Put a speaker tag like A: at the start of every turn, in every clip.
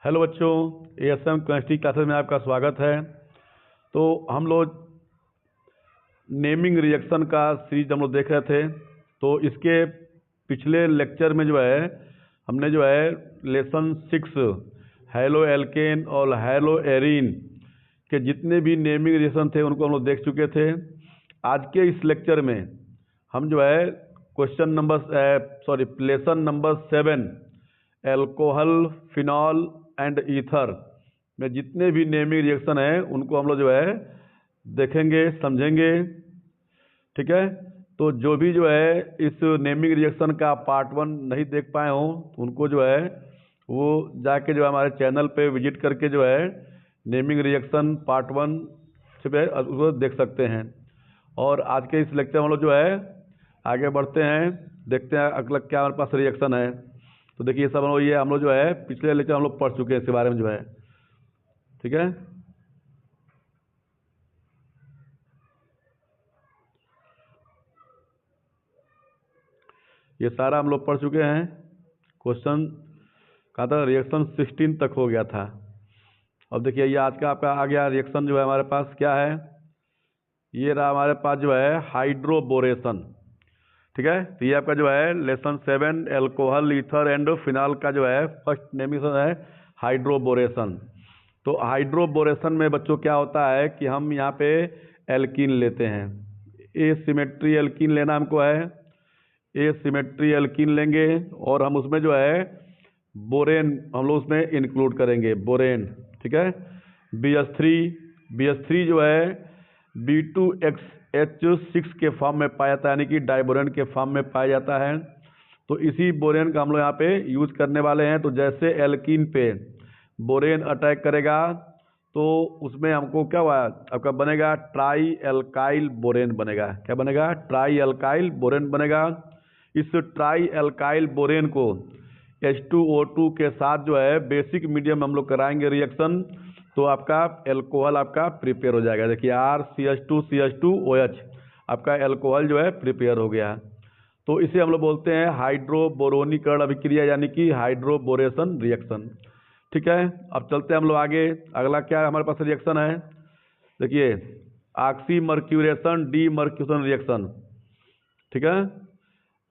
A: Hello बच्चों, ASM chemistry classes में आपका स्वागत है। तो हम लोग नेमिंग रिएक्शन का सीरीज हम लोग देख रहे थे। तो इसके पिछले लेक्चर में जो है हमने जो है लेसन 6 हैलो एल्केन और हैलो एरीन के जितने भी नेमिंग रिएक्शन थे उनको हम लोग देख चुके थे। आज के इस लेक्चर में हम जो है lesson number 7 alcohol, phenol and ether में जितने भी नेमिंग रिएक्शन हैं उनको हम लोग जो है देखेंगे, समझेंगे। ठीक है, तो जो भी जो है इस नेमिंग रिएक्शन का पार्ट 1 नहीं देख पाए हों तो उनको जो है वो जाके जो है हमारे चैनल पे विजिट करके जो है नेमिंग रिएक्शन पार्ट 1 से पे उसको देख सकते हैं। और आज के इस लेक्चर में हम लोग जो है आगे बढ़ते हैं, देखते हैं अगला क्या हमारे पास रिएक्शन है। तो देखिए सब हम लोग जो है पिछले लेक्चर हम लोग पढ़ चुके हैं इसके बारे में जो है। ठीक है, ये सारा हम लोग पढ़ चुके हैं। क्वेश्चन कहा था रिएक्शन 16 तक हो गया था। अब देखिए ये आज का आपका आ गया रिएक्शन जो है हमारे पास क्या है। ये रहा हमारे पास जो है हाइड्रोबोरेशन। ठीक है, तो ये आपका जो है lesson 7 alcohol, ether and phenol का जो है फर्स्ट नेमिंग है हाइड्रोबोरेशन। तो हाइड्रोबोरेशन में बच्चों क्या होता है कि हम यहाँ पे एल्कीन लेते हैं। एसिमेट्री एल्कीन लेना हमको है, एसिमेट्री एल्कीन लेंगे और हम उसमें जो है बोरेन हम लोग उसमें इंक्लूड करेंगे, बोरेन। ठीक है, BH3 जो है B2H6 के फॉर्म में पाया जाता है, यानी कि डाइबोरेन के फॉर्म में पाया जाता है। तो इसी बोरेन का हम लोग यहाँ पे यूज करने वाले हैं। तो जैसे एल्कीन पे बोरेन अटैक करेगा तो उसमें हमको क्या हुआ आपका बनेगा ट्राई एल्काइल बोरेन बनेगा। क्या बनेगा? ट्राई एल्काइल बोरेन बनेगा। इस ट्राई एल्काइल बोरेन को H2O2 के साथ जो है बेसिक मीडियम हम लोग कराएंगे रिएक्शन, तो आपका एल्कोहल आपका प्रिपेयर हो जाएगा। देखिए RCH2CH2OH आपका एल्कोहल जो है प्रिपेयर हो गया। तो इसे हम लोग बोलते हैं हाइड्रोबोरोनीकरण अभिक्रिया, यानी कि हाइड्रोबोरेशन रिएक्शन। ठीक है, अब चलते हैं हम लोग आगे। अगला क्या हमारे पास रिएक्शन है, देखिए ऑक्सीमर्क्यूरेशन डीमर्क्यूरेशन रिएक्शन। ठीक है,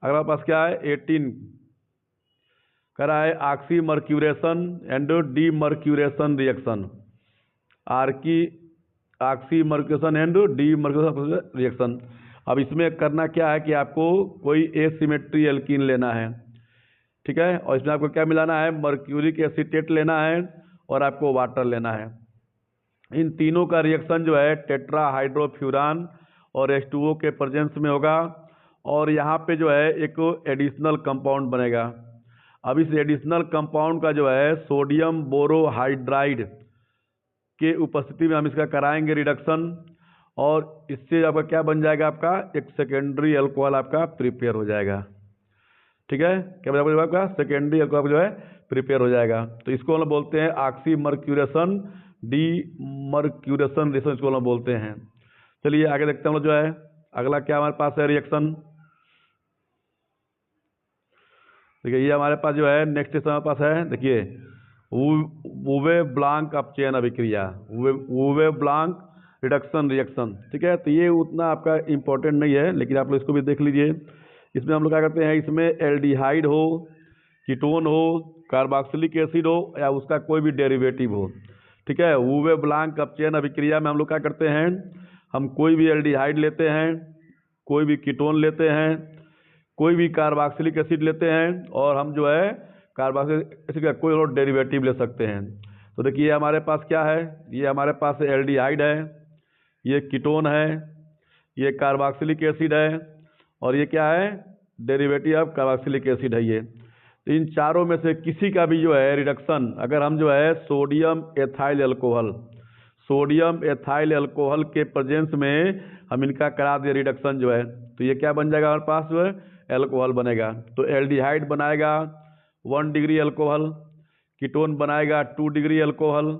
A: अगला पास क्या है 18 करा है oxymercuration and demercuration reaction. Oxymercuration and demercuration reaction. अब इसमें करना क्या है कि आपको कोई एसिमेट्री एल्कीन लेना है। ठीक है, और इसमें आपको क्या मिलाना है, मर्क्यूरिक एसीटेट लेना है और आपको वाटर लेना है। इन तीनों का रिएक्शन जो है टेट्राहाइड्रोफ्यूरान और H2O के प्रेजेंस में होगा और यहाँ पे जो है एक एडिशनल कंपाउंड बनेगा। अब इस एडिशनल कंपाउंड का जो है सोडियम बोरोहाइड्राइड के उपस्थिति में हम इसका कराएंगे रिडक्शन और इससे आपका क्या बन जाएगा, आपका एक सेकेंडरी अल्कोहल आपका प्रिपेयर हो जाएगा। ठीक है, क्या बन जाएगा आपका सेकेंडरी अल्कोहल जो है प्रिपेयर हो जाएगा। तो इसको हम बोलते हैं ऑक्सीमर्क्यूरेशन डीमर्क्यूरेशन रिएक्शन, इसको हम बोलते हैं। चलिए आगे देखते हैं हम लोग जो है अगला क्या हमारे पास है रिएक्शन। देखिए ये हमारे पास जो है नेक्स्ट हमारे पास है, देखिए वूवे ब्लांक अपचयन अभिक्रिया, वूवे ब्लांक रिडक्शन रिएक्शन। ठीक है, तो ये उतना आपका इंपॉर्टेंट नहीं है, लेकिन आप लोग इसको भी देख लीजिए। इसमें हम लोग क्या करते हैं, इसमें एल्डिहाइड हो, कीटोन हो, कार्बोक्सिलिक एसिड हो या उसका कोई भी डेरिवेटिव हो। ठीक है, वूवे ब्लांक अपचयन अभिक्रिया में हम लोग क्या करते हैं, हम कोई भी एल्डिहाइड लेते हैं, कोई भी कीटोन लेते हैं, कोई भी कार्बोक्सिलिक एसिड लेते हैं और हम जो है कार्बोक्सिलिक एसिड का कोई और डेरिवेटिव ले सकते हैं। तो देखिए हमारे पास क्या है, ये हमारे पास एल्डिहाइड है, ये कीटोन है, ये कार्बोक्सिलिक एसिड है और ये क्या है डेरिवेटिव ऑफ कार्बोक्सिलिक एसिड है ये। तो इन चारों में से किसी का भी जो है रिडक्शन अगर हम जो है सोडियम एथाइल अल्कोहल के प्रेजेंस में हम इनका करा दिए रिडक्शन जो है, तो ये क्या बन जाएगा हमारे पास जो है एल्कोहल बनेगा। तो एल्डिहाइड बनाएगा 1 डिग्री अल्कोहल, कीटोन बनाएगा 2 डिग्री अल्कोहल,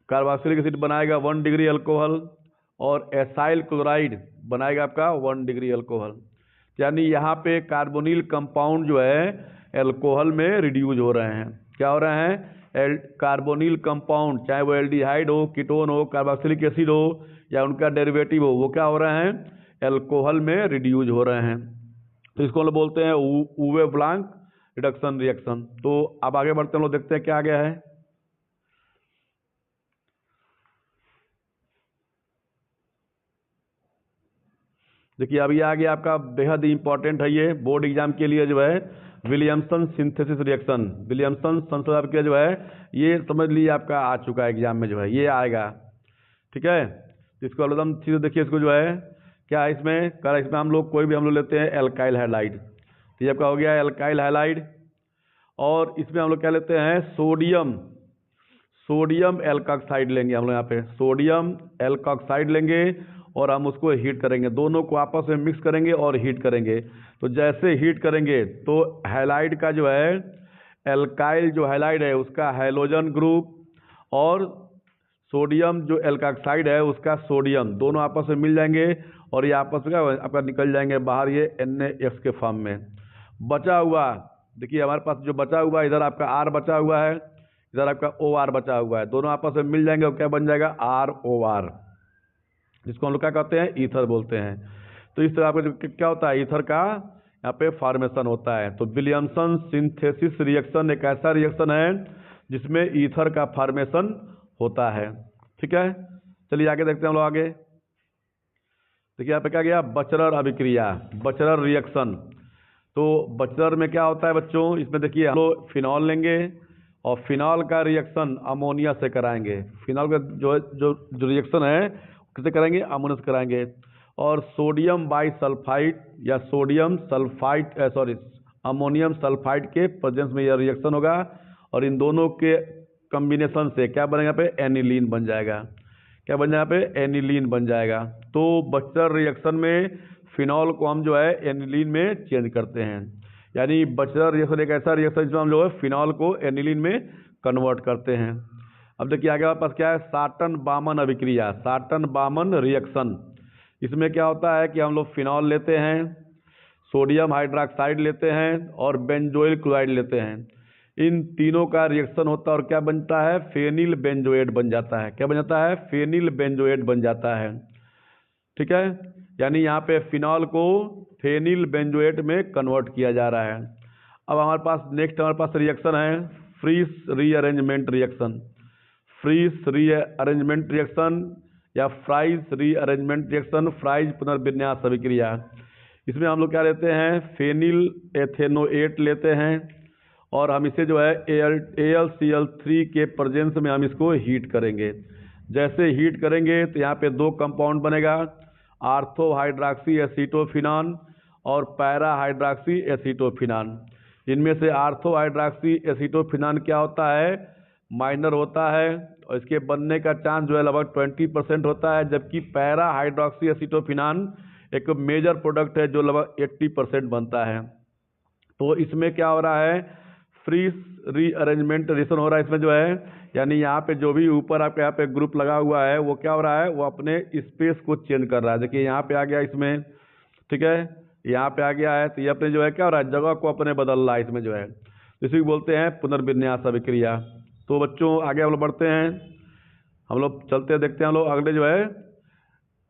A: कार्बोक्सिलिक एसिड बनाएगा 1 डिग्री अल्कोहल और एसाइल क्लोराइड बनाएगा आपका 1 डिग्री अल्कोहल। यानी यहाँ पे कार्बोनिल कंपाउंड जो है अल्कोहल में रिड्यूज हो रहे हैं। क्या हो रहे हैं, कार्बोनिल कंपाउंड, चाहे वो एल्डिहाइड हो, कीटोन हो, कार्बोक्सिलिक एसिड हो या उनका डेरिवेटिव हो, वो क्या हो रहे हैं, एल्कोहल में रिड्यूज हो रहे हैं। तो इसको हम लोग बोलते हैं उवे ब्लांक रिडक्शन रिएक्शन। तो अब आगे बढ़ते हैं, हम लोग देखते हैं क्या आ गया है। देखिए अभी आ गया आपका, बेहद इंपॉर्टेंट है ये बोर्ड एग्जाम के लिए जो है, विलियमसन सिंथेसिस रिएक्शन। विलियमसन संशोधन आपके जो है ये समझ लीजिए आपका आ चुका है एग्जाम में, जो है ये आएगा, ठीक है। तो इसको एकदम चीज़ देखिए, इसको जो है क्या है इसमें कर, इसमें हम लोग कोई भी हम लोग लेते हैं एल्काइल हैलाइड, तो ये आपका हो गया एल्काइल हैलाइड। और इसमें हम लोग क्या लेते हैं, सोडियम एल्कॉक्साइड लेंगे हम लोग यहाँ पे, सोडियम एल्कॉक्साइड लेंगे और हम उसको हीट करेंगे, दोनों को आपस में मिक्स करेंगे और हीट करेंगे। तो जैसे हीट करेंगे तो हैलाइड का जो है, एल्काइल जो हैलाइड है उसका हैलोजन ग्रुप और सोडियम जो एल्कॉक्साइड है उसका सोडियम, दोनों आपस में मिल जाएंगे और ये आपस में आपका निकल जाएंगे बाहर ये NaX के फॉर्म में। बचा हुआ देखिए हमारे पास जो बचा हुआ, इधर आपका R बचा हुआ है, इधर आपका OR बचा हुआ है, दोनों आपस में मिल जाएंगे और क्या बन जाएगा, ROR, जिसको हम लोग क्या कहते हैं, ईथर बोलते हैं। तो इस तरह आपका क्या होता है, ईथर का यहाँ पे फॉर्मेशन होता है। तो विलियमसन सिंथेसिस रिएक्शन एक ऐसा रिएक्शन है जिसमें ईथर का फॉर्मेशन होता है, ठीक है। चलिए आगे देखते हैं हम लोग आगे। देखिए यहाँ पे क्या गया, बचरर अभिक्रिया, बचरर रिएक्शन। तो बचरर में क्या होता है बच्चों, इसमें देखिए हम लोग फिनॉल लेंगे और फिनॉल का रिएक्शन अमोनिया से कराएंगे। फिनॉल का जो रिएक्शन है किससे कराएंगे, अमोनिया से कराएंगे। और सोडियम बाइसल्फाइड या सोडियम सल्फाइड अमोनियम सल्फाइड के प्रेजेंस में यह रिएक्शन होगा और इन दोनों के कॉम्बिनेशन से क्या बनेगा, पे एनिलीन बन जाएगा। क्या बन जाएगा, पे एनिलीन बन जाएगा। तो बचरर रिएक्शन में फिनॉल को हम जो है एनिलीन में चेंज करते हैं, यानी बचरर रिएक्शन एक ऐसा रिएक्शन जिसमें हम जो है फिनॉल को एनिलीन में कन्वर्ट करते हैं। अब देखिए आगे हमारे पास क्या है, साटन बामन अभिक्रिया, साटन बामन रिएक्शन। इसमें क्या होता है कि हम लोग फिनॉल लेते हैं, सोडियम हाइड्रोक्साइड लेते हैं और बेंजोइल क्लोराइड लेते हैं, इन तीनों का रिएक्शन होता है और क्या बनता है, फेनिल बेंजोएट बन जाता है। क्या बन जाता है, फेनिल बेंजोएट बन जाता है, ठीक है। यानी यहाँ पे फिनॉल को फेनिल बेंजोएट में कन्वर्ट किया जा रहा है। अब हमारे पास नेक्स्ट हमारे पास रिएक्शन है फ्रीस रीअरेंजमेंट रिएक्शन, फ्रीस रीअरेंजमेंट रिएक्शन या फ्राइज रीअरेंजमेंट रिएक्शन, फ्राइज पुनर्विन्यास अभिक्रिया। इसमें हम लोग क्या लेते हैं, फेनिल एथेनोएट लेते हैं और हम इसे जो है AlCl3 के प्रेजेंस में हम इसको हीट करेंगे। जैसे हीट करेंगे तो यहाँ पे दो कंपाउंड बनेगा, आर्थो हाइड्रॉक्सी एसीटोफिनान और पैरा हाइड्रॉक्सी एसीटोफिनान। इनमें से आर्थो हाइड्रॉक्सी एसीटोफिनान क्या होता है, माइनर होता है और इसके बनने का चांस जो है लगभग 20% होता है, जबकि पैरा हाइड्रॉक्सी एसीटोफिनान एक मेजर प्रोडक्ट है जो लगभग 80% बनता है। तो इसमें क्या हो रहा है, फ्रीस रीअरेंजमेंट रिएक्शन हो रहा है इसमें जो है, यानी यहाँ पे जो भी ऊपर आपके यहाँ पे ग्रुप लगा हुआ है वो क्या हो रहा है, वो अपने स्पेस को चेंज कर रहा है। देखिए यहाँ पे आ गया इसमें, ठीक है, यहाँ पे आ गया है, तो ये अपने जो है क्या हो रहा है, जगह को अपने बदल रहा है इसमें जो है, इसी को बोलते हैं पुनर्विन्यास अभिक्रिया। तो बच्चों आगे हम लोग बढ़ते हैं, हम लोग चलते हैं, देखते हैं हम लोग अगले जो है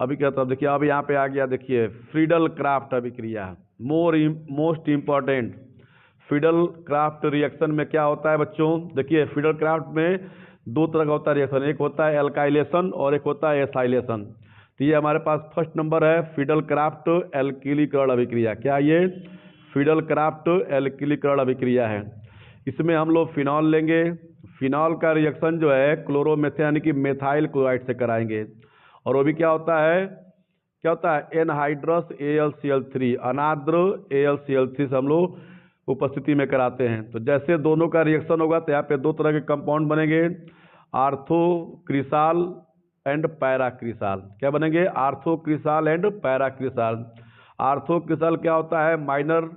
A: अभी क्या था। देखिए अब यहाँ पे आ गया, देखिए फ्रीडल क्राफ्ट अभिक्रिया, most important. Friedel craft reaction में क्या होता है बच्चों, देखिए फ्रीडल क्राफ्ट में दो तरह का होता है रिएक्शन, एक होता है एल्काइलेशन और एक होता है एसाइलेशन। तो ये हमारे पास फर्स्ट नंबर है फ्रीडल क्राफ्ट एल्किलीकरण अभिक्रिया। क्या ये फ्रीडल क्राफ्ट एल्किलीकरण अभिक्रिया है। इसमें हम लोग फिनॉल लेंगे, फिनॉल का रिएक्शन जो है क्लोरोमेथेन यानी कि मेथाइल क्लोराइड से कराएंगे और वो भी क्या होता है, एनहाइड्रस AlCl3, अनाद्र AlCl3 से हम लोग उपस्थिति में कराते हैं। तो जैसे दोनों का रिएक्शन होगा तो यहाँ पे दो तरह के कंपाउंड बनेंगे, आर्थोक्रिसाल एंड पैराक्रिसाल। क्या बनेंगे, आर्थोक्रिसाल एंड पैराक्रिसाल। आर्थोक्रिसाल क्या होता है, माइनर,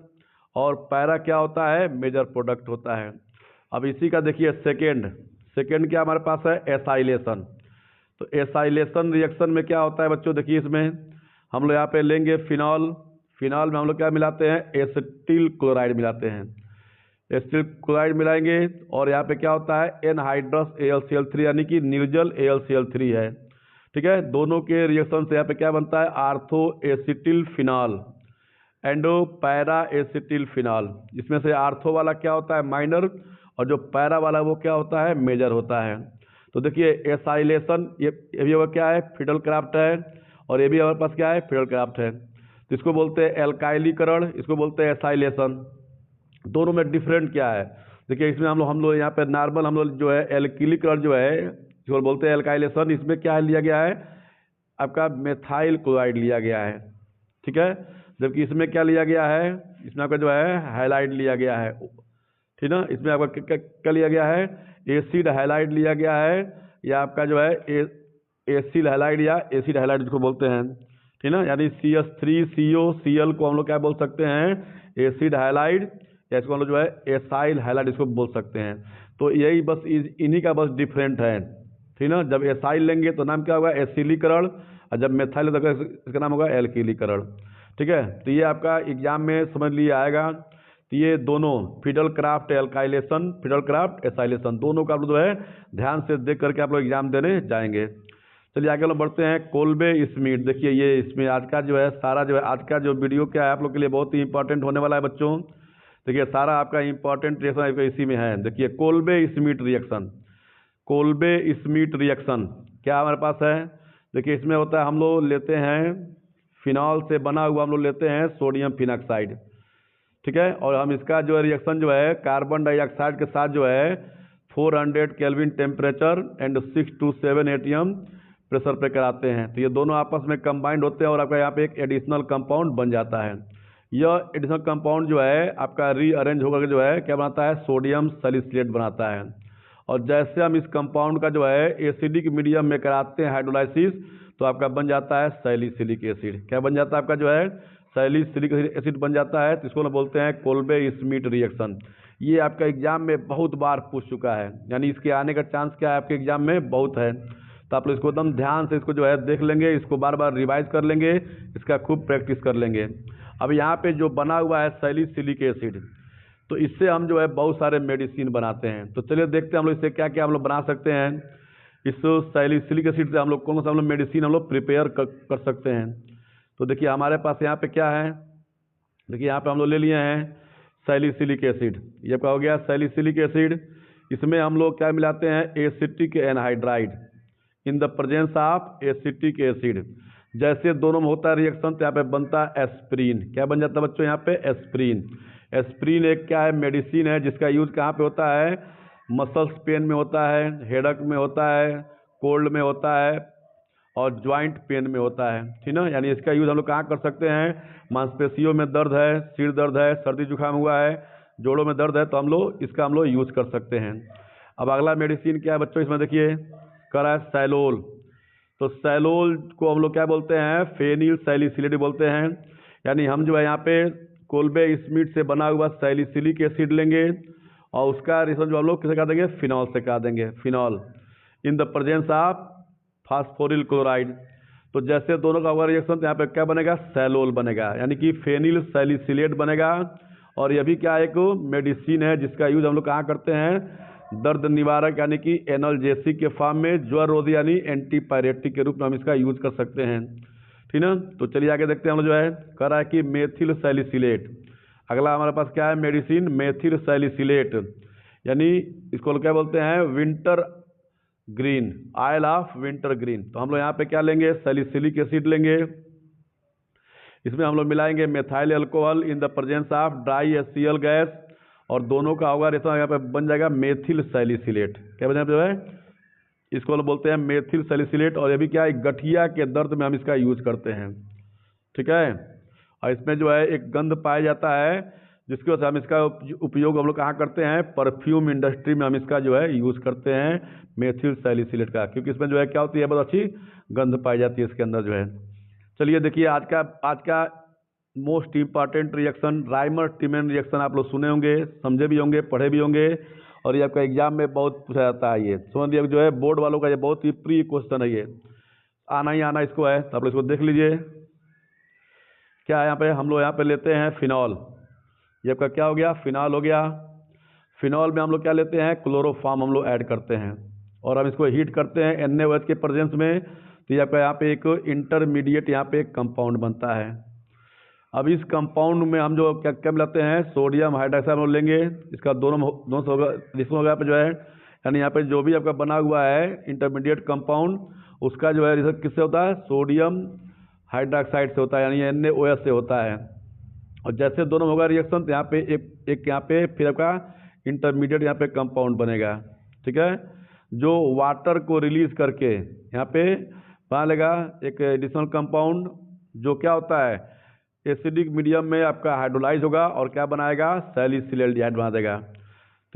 A: और पैरा क्या होता है, मेजर प्रोडक्ट होता है। अब इसी का देखिए सेकेंड क्या हमारे पास है, एसाइलेशन। तो एसाइलेशन रिएक्शन में क्या होता है बच्चों, देखिए इसमें हम लोग यहाँ पे लेंगे फिनॉल में हम लोग क्या मिलाते हैं, एसिटिल क्लोराइड मिलाते हैं। एसिटिल क्लोराइड मिलाएंगे और यहाँ पे क्या होता है एनहाइड्रस AlCl3 यानी कि निर्जल AlCl3 है। ठीक है, दोनों के रिएक्शन से यहाँ पे क्या बनता है ortho acetyl phenol and para acetyl phenol. इसमें से आर्थो वाला क्या होता है माइनर और जो पैरा वाला वो क्या होता है मेजर होता है। तो देखिए एसाइलेशन ये भी क्या है फिडल क्राफ्ट है और ये भी हमारे पास क्या है फिडल क्राफ्ट है। तो इसको बोलते हैं एल्काइलीकरण, इसको बोलते हैं एसाइलेशन। दोनों में डिफरेंट क्या है देखिए, इसमें हम लोग यहाँ पे नॉर्मल हम लोग जो है एल्किलीकरण जो है इसको बोलते हैं एल्काइलेशन, इसमें क्या लिया गया है आपका मेथाइल क्लोराइड लिया गया है। ठीक है, जबकि इसमें क्या लिया गया है इसमें आपका जो है हाइलाइड लिया गया है। ठीक ना, इसमें आपका क्या लिया गया है एसिड हाइलाइड लिया गया है या आपका जो है एसिड हाइलाइड या एसिड हाइलाइड जिसको बोलते हैं। ठीक ना, यानी CH3COCl को हम लोग क्या बोल सकते हैं एसिड हाइलाइड या इसको हम लोग जो है एसाइल हाइलाइड इसको बोल सकते हैं। तो यही बस इन्हीं का बस डिफरेंट है। ठीक ना, जब एसाइल लेंगे तो नाम क्या होगा एसिलीकरण और जब मेथाइल तो इसका नाम होगा एल्किलीकरण। ठीक है, तो ये आपका एग्जाम में समझ लिए आएगा। तो ये दोनों fiddle craft alkylation fiddle Crafts acylation दोनों का जो है ध्यान से देख करके आप लोग एग्जाम देने जाएंगे। चलिए आगे लोग बढ़ते हैं कोल्बे स्मिथ। देखिए ये इसमें आज का जो है सारा जो है आज का जो वीडियो क्या है आप लोग के लिए बहुत ही इंपॉर्टेंट होने वाला है बच्चों। देखिए सारा आपका इंपॉर्टेंट रिएक्शन इसी में है। देखिए Kolbe Smith reaction, Kolbe Smith reaction क्या हमारे पास है। देखिए इसमें होता है हम लोग लेते हैं फिनॉल से बना हुआ हम लोग लेते हैं सोडियम फिनॉक्साइड। ठीक है, और हम इसका जो है रिएक्शन जो है कार्बन डाइऑक्साइड के साथ जो है 400 kelvin temperature and 6 to 7 atm pressure पे कराते हैं। तो ये दोनों आपस में कंबाइंड होते हैं और आपका यहाँ पे एक एडिशनल कंपाउंड बन जाता है। यह एडिशनल कंपाउंड जो है आपका रीअरेंज होकर जो है क्या बनाता है सोडियम सैलिसिलेट बनाता है। और जैसे हम इस कंपाउंड का जो है एसिडिक मीडियम में कराते हैं हाइड्रोलाइसिस तो आपका बन जाता है सैलिसिलिक एसिड। क्या बन जाता है आपका जो है सैलिसिलिक एसिड बन जाता है। तो इसको हम बोलते हैं कोल्बे स्मिथ रिएक्शन। ये आपका एग्जाम में बहुत बार पूछ चुका है, यानी इसके आने का चांस क्या है आपके एग्जाम में बहुत है। तो आप लोग इसको एकदम ध्यान से इसको जो है देख लेंगे, इसको बार बार रिवाइज कर लेंगे, इसका खूब प्रैक्टिस कर लेंगे। अब यहाँ पे जो बना हुआ है सैलिसिलिक एसिड, तो इससे हम जो है बहुत सारे मेडिसिन बनाते हैं। तो चलिए देखते हैं हम लोग इससे क्या क्या हम लोग बना सकते हैं। इस सैलिसिलिक एसिड से हम लोग कौन सा हम लोग मेडिसिन हम लोग प्रिपेयर कर सकते हैं। तो देखिए हमारे पास यहाँ पे क्या है, देखिए यहाँ पे हम लोग ले लिए हैं सैलिसिलिक एसिड। ये क्या हो गया सैलिसिलिक एसिड। इसमें हम लोग क्या मिलाते हैं acetic anhydride in the presence of acetic acid. जैसे दोनों में होता है रिएक्शन तो यहाँ पे बनता है एस्प्रीन। क्या बन जाता है बच्चों यहाँ पे एस्प्रीन। एस्प्रीन एक क्या है मेडिसिन है जिसका यूज कहाँ पे होता है मसल्स पेन में होता है, हेडक में होता है, कोल्ड में होता है और ज्वाइंट पेन में होता है। ठीक ना, यानी इसका यूज हम लोग कहाँ कर सकते हैं मांसपेशियों में दर्द है, सिर दर्द है, सर्दी जुकाम हुआ है, जोड़ों में दर्द है तो हम लोग इसका हम लोग यूज कर सकते हैं। अब अगला मेडिसिन क्या है बच्चों इसमें देखिए कर रहा है सैलोल। तो सैलोल को हम लोग क्या बोलते हैं फेनिल सैलिसिलेट बोलते हैं। यानी हम जो है यहाँ पे कोल्बे स्मिथ से बना हुआ सैलिसिलिक एसिड लेंगे और उसका रिएक्शन जो हम लोग किसे कहा देंगे फिनॉल से कहा देंगे, phenol in the presence of phosphoryl chloride. तो जैसे दोनों का होगा रिएक्शन तो यहाँ पे क्या बनेगा सैलोल बनेगा, यानी कि फेनिल सैलिसिलेट बनेगा। और यह भी क्या एक मेडिसिन है जिसका यूज हम लोग कहाँ करते हैं दर्द निवारक यानी कि एनाल्जेसिक के फॉर्म में, ज्वर रोधी यानी एंटीपायरेटिक के रूप में हम इसका यूज कर सकते हैं। ठीक ना, तो चलिए आगे देखते हैं हम लोग जो है कह रहा है कि मेथिल सैलिसिलेट। अगला हमारे पास क्या है मेडिसिन मेथिल सैलिसिलेट, यानी इसको क्या बोलते हैं winter green, oil of winter green. तो हम लोग यहाँ पे क्या लेंगे सैलिसिलिक एसिड लेंगे, इसमें हम लोग मिलाएंगे methyl alcohol in the presence of dry HCl gas और दोनों का होगा रिएक्शन यहाँ पे बन जाएगा मेथिल सैलिसिलेट। क्या बन जाएगा जो है इसको हम बोलते हैं मेथिल सैलिसिलेट। और ये भी क्या है गठिया के दर्द में हम इसका यूज करते हैं। ठीक है, और इसमें जो है एक गंध पाया जाता है जिसकी वजह से हम इसका उपयोग हम लोग कहाँ करते हैं परफ्यूम इंडस्ट्री में हम इसका जो है यूज करते हैं मेथिल सैलिसिलेट का, क्योंकि इसमें जो है क्या होती है बहुत अच्छी गंध पाई जाती है इसके अंदर जो है। चलिए देखिए आज का most important reaction Reimer Tiemann reaction आप लोग सुने होंगे, समझे भी होंगे, पढ़े भी होंगे और ये आपका एग्जाम में बहुत पूछा जाता है। ये समझ लीजिए जो है बोर्ड वालों का ये बहुत ही प्री क्वेश्चन है, ये आना ही आना इसको है। तो आप लोग इसको देख लीजिए क्या है यहाँ पे हम लोग यहाँ पे लेते हैं फिनॉल। ये आपका क्या हो गया फिनॉल हो गया। फिनॉल में हम लोग क्या लेते हैं, क्लोरोफॉर्म हम लोग ऐड करते हैं और हम इसको हीट करते हैं NaOH के प्रेजेंस में, तो ये आपका यहाँ पे एक इंटरमीडिएट यहाँ पे एक कंपाउंड बनता है। अब इस कंपाउंड में हम जो क्या क्या मिलाते हैं, सोडियम हाइड्रोक्साइड हम लोग लेंगे, इसका दोनों से होगा रिएक्शन होगा पे जो है, यानी यहाँ पे जो भी आपका बना हुआ है इंटरमीडिएट कंपाउंड, उसका जो है रिएक्शन किससे होता है, सोडियम हाइड्रोक्साइड से होता है, यानी NaOH से होता है। और जैसे दोनों होगा रिएक्शन, तो यहाँ पे एक यहाँ पे फिर आपका इंटरमीडिएट यहाँ पे कंपाउंड बनेगा, ठीक है, जो वाटर को रिलीज करके यहाँ पे बना लेगा एक एडिशनल कंपाउंड, जो क्या होता है, एसिडिक मीडियम में आपका हाइड्रोलाइज होगा और क्या बनाएगा, सैलिसिलएल्डिहाइड बना देगा।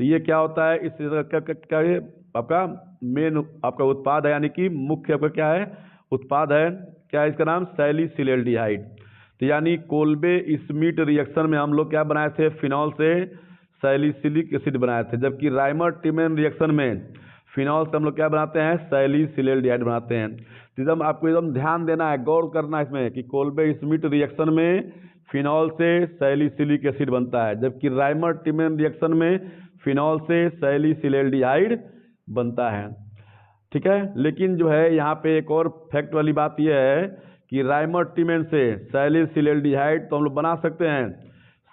A: तो ये क्या होता है, इस क्या ये आपका मेन आपका उत्पाद है, यानी कि मुख्य आपका क्या है उत्पाद है, क्या है इसका नाम, सैलिसिलएल्डिहाइड। तो यानी कोल्बे स्मिट रिएक्शन में हम लोग क्या बनाए थे, फिनॉल से सैलिसिलिक एसिड बनाए थे, जबकि राइमर टिमेन रिएक्शन में फिनॉल से हम लोग क्या बनाते हैं, सैलिसिलएल्डिहाइड बनाते हैं। तो एकदम आपको एकदम ध्यान देना है, गौर करना है इसमें कि कोल्बे स्मिट रिएक्शन में फिनॉल से सैलिसिलिक एसिड बनता है, जबकि राइमर टिमेन रिएक्शन में फिनॉल से सैलिसिलएल्डिहाइड बनता है, ठीक है। लेकिन जो है यहाँ पे एक और फैक्ट वाली बात यह है कि राइमर टिमेन से सैलिसिलएल्डिहाइड तो हम लोग बना सकते हैं,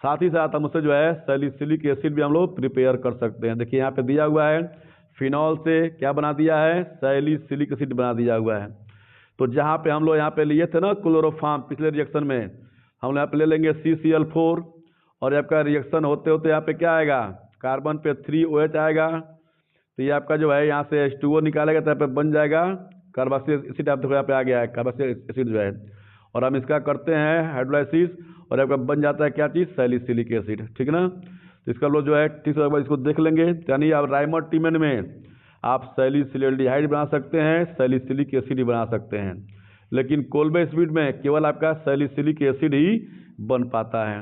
A: साथ ही साथ हम उससे जो है सैलिसिलिक एसिड भी हम लोग प्रिपेयर कर सकते हैं। देखिए यहाँ पे दिया हुआ है, फिनॉल से क्या बना दिया है, सैलिसिलिक एसिड बना दिया हुआ है। तो जहाँ पे हम लोग यहाँ पे लिए थे ना क्लोरोफॉर्म पिछले रिएक्शन में, हम लोग यहाँ पे ले लेंगे CCl4 और आपका रिएक्शन होते होते यहाँ पे क्या आएगा, कार्बन पे 3OH आएगा, तो ये आपका जो है यहाँ से H2O निकालेगा तो यहाँ पे बन जाएगा कार्बोक्सिलिक एसिड। आप देखो यहाँ पे आ गया है कार्बोक्सिलिक एसिड जो है, और हम इसका करते हैं हाइड्रोलाइसिस और आपका बन जाता है क्या चीज़, सैलिसिलिक एसिड, ठीक है ना। तो इसका लोग जो है ठीक से इसको देख लेंगे, यानी आप राइमर टिमेन में आप सैलिसिलएल्डिहाइड बना सकते हैं, सैलिसिलिक एसिड ही बना सकते हैं, लेकिन कोल्बे स्मिट में केवल आपका सैलिसिलिक एसिड ही बन पाता है।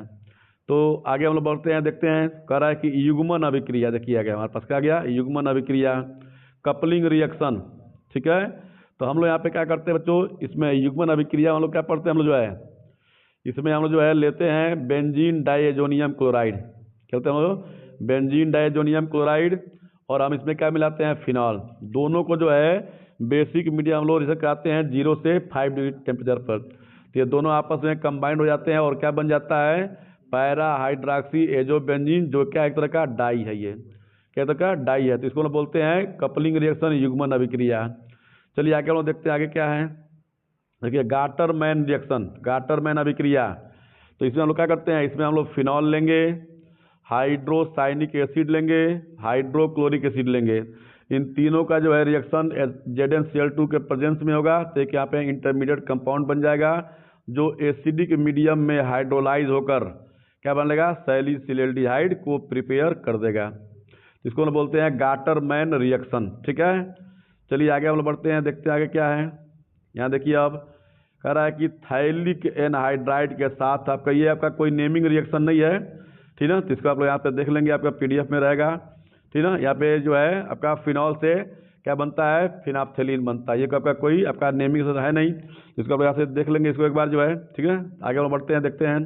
A: तो आगे हम लोग बढ़ते हैं, देखते हैं, कह रहा है कि युग्मन अभिक्रिया, देखिए आ गया हमारे पास, क्या गया, युग्मन अभिक्रिया, कपलिंग रिएक्शन, ठीक है। तो हम लोग यहाँ पे क्या करते हैं बच्चों, इसमें युग्मन अभिक्रिया हम लोग क्या पढ़ते हैं, हम लोग जो है इसमें हम लोग जो है लेते हैं बेंजीन डाइएजोनियम क्लोराइड, क्या होता है हम लोग, बेंजीन डाइएजोनियम क्लोराइड, और हम इसमें क्या मिलाते हैं, फिनॉल। दोनों को जो है बेसिक मीडियम हम लोग रिएक्शन कराते हैं 0 से 5 डिग्री टेम्परेचर पर, तो ये दोनों आपस में कंबाइंड हो जाते हैं और क्या बन जाता है, पैरा हाइड्रॉक्सी एजोबेंजीन, जो क्या एक तरह का डाई है, ये क्या तरह का डाई है, तो इसको हम बोलते हैं कपलिंग रिएक्शन, युग्मन अभिक्रिया। चलिए आगे हम लोग देखते हैं आगे क्या है। देखिए गाटरमैन रिएक्शन, गाटरमैन अभिक्रिया, तो इसमें हम लोग क्या करते हैं, इसमें हम लोग फिनॉल लेंगे, हाइड्रोसाइनिक एसिड लेंगे, हाइड्रोक्लोरिक एसिड लेंगे, इन तीनों का जो है रिएक्शन ZnCl2 के प्रेजेंस में होगा, तो एक यहाँ पे इंटरमीडिएट कंपाउंड बन जाएगा, जो एसिडिक मीडियम में हाइड्रोलाइज होकर क्या बनेगा, सैलिसिलएल्डिहाइड को प्रिपेयर कर देगा। इसको हम बोलते हैं गाटरमैन रिएक्शन, ठीक है। चलिए आगे हम लोग बढ़ते हैं, देखते हैं आगे क्या है। यहाँ देखिए अब कह रहा है कि थाइलिक एनहाइड्राइड के साथ आपका ये आपका कोई नेमिंग रिएक्शन नहीं है, ठीक है, तो इसको आप लोग यहाँ पे देख लेंगे, आपका PDF में रहेगा, ठीक है। यहाँ पे जो है आपका फिनॉल से क्या बनता है, फिनाप्थेलिन बनता है, ये आपका कोई आपका नेमिंग है नहीं, इसको आप यहाँ से देख लेंगे इसको एक बार जो है, ठीक है। आगे हम बढ़ते हैं, देखते हैं।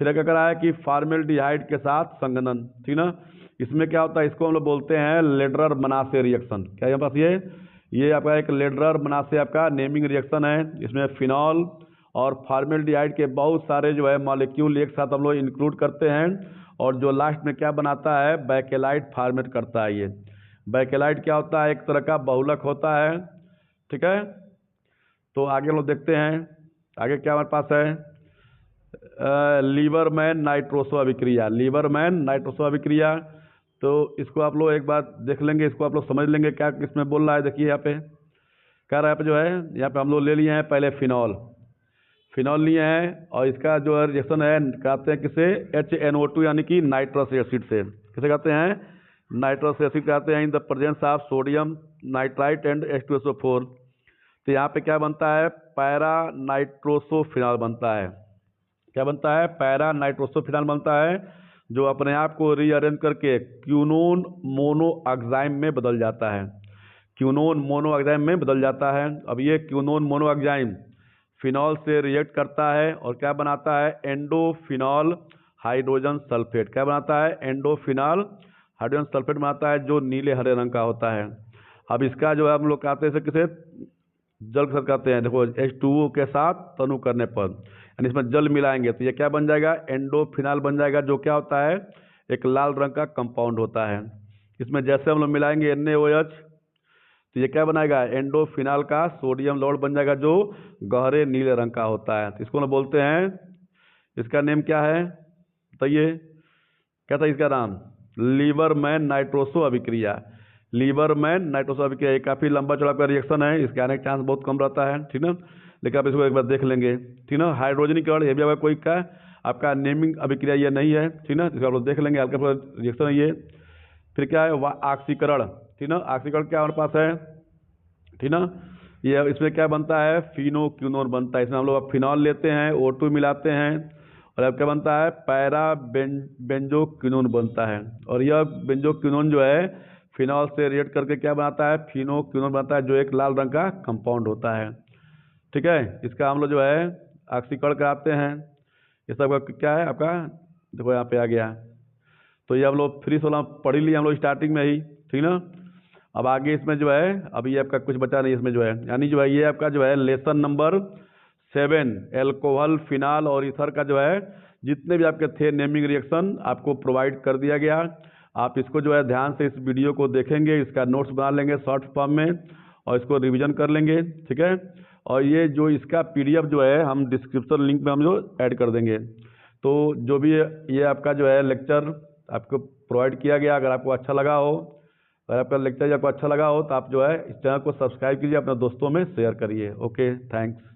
A: फिर क्या कर रहा है कि फॉर्मेल्डिहाइड के साथ संघनन, ठीक ना, इसमें क्या होता है, इसको हम लोग बोलते हैं लेडरर मनासे रिएक्शन। क्या है पास, ये आपका एक लेडरर मनासे आपका नेमिंग रिएक्शन है, इसमें फिनॉल और फॉर्मेल्डिहाइड के बहुत सारे जो है मॉलिक्यूल एक साथ हम लोग इंक्लूड करते हैं, और जो लास्ट में क्या बनाता है, बैकेलाइट फॉर्मेट करता है। ये बैकेलाइट क्या होता है, एक तरह का बहुलक होता है, ठीक है। तो आगे हम लोग देखते हैं आगे क्या हमारे पास है, लीबरमैन नाइट्रोसो अभिक्रिया, लीबरमैन नाइट्रोसो अभिक्रिया। तो इसको आप लोग एक बार देख लेंगे, इसको आप लोग समझ लेंगे क्या किसमें बोल रहा है। देखिए यहाँ पे कह रहा है पे जो है, यहाँ पे हम लोग ले लिए हैं पहले फिनॉल लिए हैं, और इसका जो रिएक्शन है कहते हैं किसे, HNO2 यानी कि नाइट्रस एसिड से, किसे कहते हैं, नाइट्रस एसिड कहते हैं, इन the presence of sodium nitrite and H2SO4। तो यहाँ पे क्या बनता है, पैरा नाइट्रोसोफिनॉल बनता है, क्या बनता है, पैरा नाइट्रोसोफिनॉल बनता है, जो अपने आप को रीअरेंज करके क्यूनोन मोनोऑक्साइम में बदल जाता है, क्यूनोन मोनोऑक्साइम में बदल जाता है। अब ये क्यूनोन मोनोऑक्साइम फिनॉल से रिएक्ट करता है और क्या बनाता है, एंडोफिनॉल हाइड्रोजन सल्फेट, क्या बनाता है, एंडोफिनॉल हाइड्रोजन सल्फेट बनाता है जो नीले हरे रंग का होता है। अब इसका जो है हम लोग कहते हैं इसे किसे जल के साथ कहते हैं, देखो H2O के साथ तनु करने पर यानी इसमें जल मिलाएंगे तो ये क्या बन जाएगा, एंडोफिनाल बन जाएगा, जो क्या होता है एक लाल रंग का कंपाउंड होता है। इसमें जैसे हम लोग मिलाएंगे NaOH तो ये क्या बनाएगा, एंडोफिनाल का सोडियम लौट बन जाएगा जो गहरे नीले रंग का होता है। तो इसको हम बोलते हैं, इसका नेम क्या है बताइए, क्या था इसका नाम, लीबरमैन नाइट्रोसो अभिक्रिया। लीबरमैन नाइट्रोसो अभिक्रिया, ये काफ़ी लंबा चौड़ा का रिएक्शन है, इसके आने का चांस बहुत कम रहता है, ठीक ना, लेकिन आप इसको एक बार देख लेंगे, ठीक ना। हाइड्रोजनीकरण ये भी अगर कोई का आपका नेमिंग अभिक्रिया ये नहीं है, ठीक ना, इसको आप लोग देख लेंगे, हल्का रिएक्शन है ये। फिर क्या है ऑक्सीकरण, ठीक ना, ऑक्सीकरण क्या हमारे पास है, ठीक ना, ये इसमें क्या बनता है फिनोक्विनोन बनता है। इसमें हम लोग फिनॉल लेते हैं, O2 मिलाते हैं और अब क्या बनता है पैरा बेंजोक्विनोन बनता है। और यह बेंजोक्विनोन जो है फिनॉल से रिएक्ट करके क्या बनाता है फिनोक्विनोन बनाता है जो एक लाल रंग का कंपाउंड होता है, ठीक है। इसका हम लोग जो है ऑक्सीकरण कराते हैं। ये सब का क्या है आपका, देखो यहाँ पे आ गया। तो ये हम लोग फ्री सोलह पढ़ ही लिए हम लोग स्टार्टिंग में ही, ठीक ना। अब आगे इसमें जो है अभी आपका कुछ बचा नहीं इसमें जो है, यानी जो है ये आपका जो है लेसन नंबर 7 एल्कोहल फिनाल और ईथर का जो है जितने भी आपके थे नेमिंग रिएक्शन आपको प्रोवाइड कर दिया गया। आप इसको जो है ध्यान से इस वीडियो को देखेंगे, इसका नोट्स बना लेंगे शॉर्ट फॉर्म में और इसको रिवीजन कर लेंगे, ठीक है। और ये जो इसका PDF जो है हम डिस्क्रिप्शन लिंक में हम जो ऐड कर देंगे। तो जो भी ये आपका जो है लेक्चर आपको प्रोवाइड किया गया, अगर आपको अच्छा लगा हो, अगर आपका लेक्चर आपको अच्छा लगा हो तो आप जो है इस चैनल को सब्सक्राइब कीजिए, अपने दोस्तों में शेयर करिए। Okay, thanks.